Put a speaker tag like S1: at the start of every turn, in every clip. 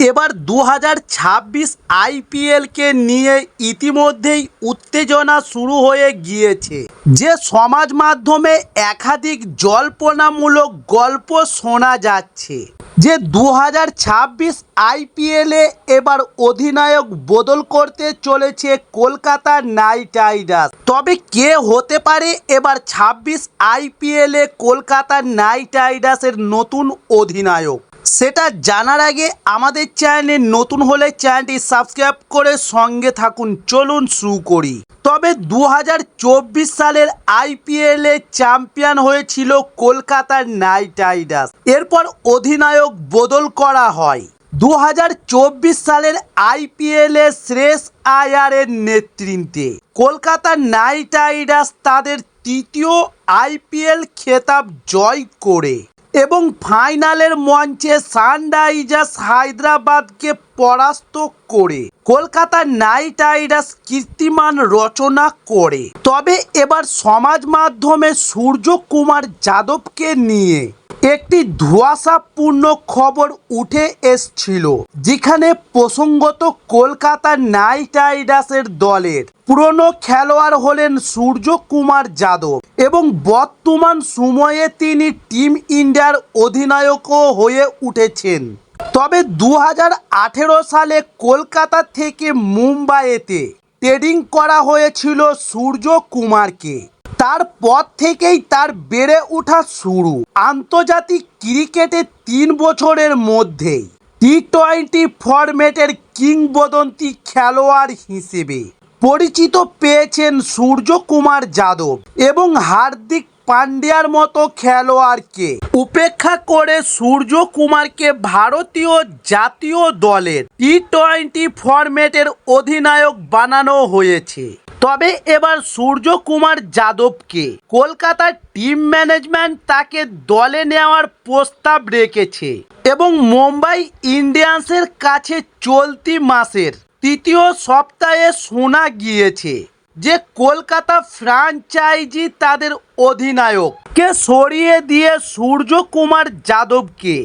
S1: এবার 2026 আইপিএলকে নিয়ে ইতিমধ্যেই উত্তেজনা শুরু হয়ে গিয়েছে। যে সমাজ মাধ্যমে একাধিক জল্পনামূলক গল্প শোনা যাচ্ছে যে 2026 আইপিএলে এবার অধিনায়ক বদল করতে চলেছে কলকাতা নাইট রাইডার্স। তবে কে হতে পারে এবার 26 আইপিএলে কলকাতা নাইট রাইডার্সের নতুন অধিনায়ক, সেটা জানার আগে আমাদের চ্যানেলে নতুন হলে চ্যানেলটি সাবস্ক্রাইব করে সঙ্গে থাকুন। চলুন শুরু করি। তবে 2024 সালের আইপিএলে চ্যাম্পিয়ন হয়েছিল কলকাতা নাইট রাইডার্স। এরপর অধিনায়ক বদল করা হয়। 2024 সালের আইপিএলে শ্রেয়স আয়ারের নেতৃত্বে কলকাতা নাইট রাইডার্স তাদের তৃতীয় আইপিএল খেতাব জয় করে এবং ফাইনালের মঞ্চে সানরাইজার্স হায়দ্রাবাদকে পরাস্ত করে কলকাতা নাইট রাইডার্স কীর্তিমান রচনা করে। তবে এবার সমাজ মাধ্যমে সূর্যকুমার যাদবকে নিয়ে একটি ধোঁয়াশাপূর্ণ খবর উঠে এসছিল, যেখানে প্রসঙ্গত কলকাতা নাইট রাইডার্সের দলের পুরনো খেলোয়াড় হলেন সূর্যকুমার যাদব এবং বর্তমান সময়ে তিনি টিম ইন্ডিয়ার অধিনায়কও হয়ে উঠেছেন। তবে 2018 সালে কলকাতা থেকে মুম্বাইতে ট্রেডিং করা হয়েছিল সূর্যকুমারকে। তারপর থেকেই তার বেড়ে ওঠা শুরু। আন্তর্জাতিক ক্রিকেটে 3 বছরের মধ্যেই টি-20 ফরম্যাটের কিংবদন্তি খেলোয়াড় হিসেবে পরিচিত পেয়েছেন সূর্যকুমার যাদব এবং হার্দিক পান্ডিয়ার মতো খেলোয়াড়কে উপেক্ষা করে সূর্যকুমারকে ভারতীয় জাতীয় দলের টি-20 ফরম্যাটের অধিনায়ক বানানো হয়েছে। তবে এবার সূর্যকুমার যাদবকে কলকাতার টিম ম্যানেজমেন্ট তাকে দলে নেওয়ার প্রস্তাব রেখেছে এবং মুম্বাই ইন্ডিয়ান্সের কাছে চলতি মাসের তৃতীয় সপ্তাহে শোনা গিয়েছে যে কলকাতা ফ্র্যাঞ্চাইজি তাদের অধিনায়ককে সরিয়ে দিয়ে সূর্যকুমার যাদবকে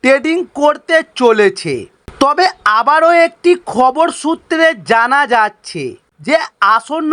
S1: ট্রেডিং করতে চলেছে। তবে আবারও একটি খবর সূত্রে জানা যাচ্ছে যে আসন্ন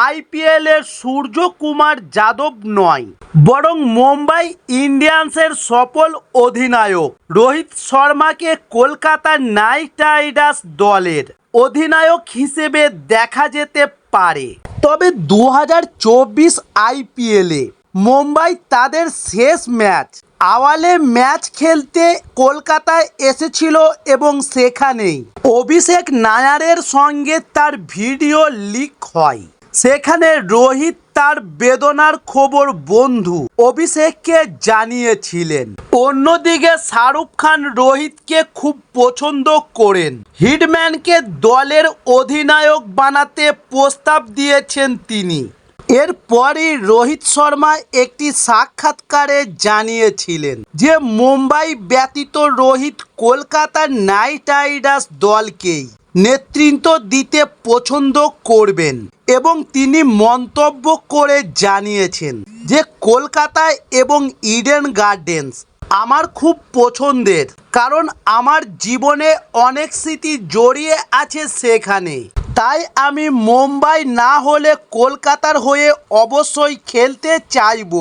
S1: আইপিএলের সূর্যকুমার যাদব নয়, বরং মুম্বাই ইন্ডিয়ান্সের সফল অধিনায়ক রোহিত শর্মাকে কলকাতা নাইট রাইডার্স দলের অধিনায়ক হিসেবে দেখা যেতে পারে। তবে 2024 আইপিএলে মুম্বাই তাদের শেষ ম্যাচ আওয়ালে ম্যাচ খেলতে কলকাতায় এসেছিল এবং সেখানেই অভিষেক নায়ারের সঙ্গে তার ভিডিও লিক হয়। সেখানে রোহিত তার বেদনার খবর বন্ধু অভিষেককে জানিয়েছিলেন। অন্যদিকে শাহরুখ খান রোহিতকে খুব পছন্দ করেন। হিটম্যানকে দলের অধিনায়ক বানাতে প্রস্তাব দিয়েছেন তিনি। এরপরই রোহিত শর্মা একটি সাক্ষাৎকারে জানিয়েছিলেন যে মুম্বাই ব্যতীত রোহিত কলকাতা নাইট রাইডার্স দলকেই নেতৃত্ব দিতে পছন্দ করবেন এবং তিনি মন্তব্য করে জানিয়েছেন যে কলকাতায় এবং ইডেন গার্ডেন্স আমার খুব পছন্দের, কারণ আমার জীবনে অনেক স্মৃতি জড়িয়ে আছে সেখানে। তাই আমি মুম্বাই না হলে কলকাতার হয়ে অবশ্যই খেলতে চাইব।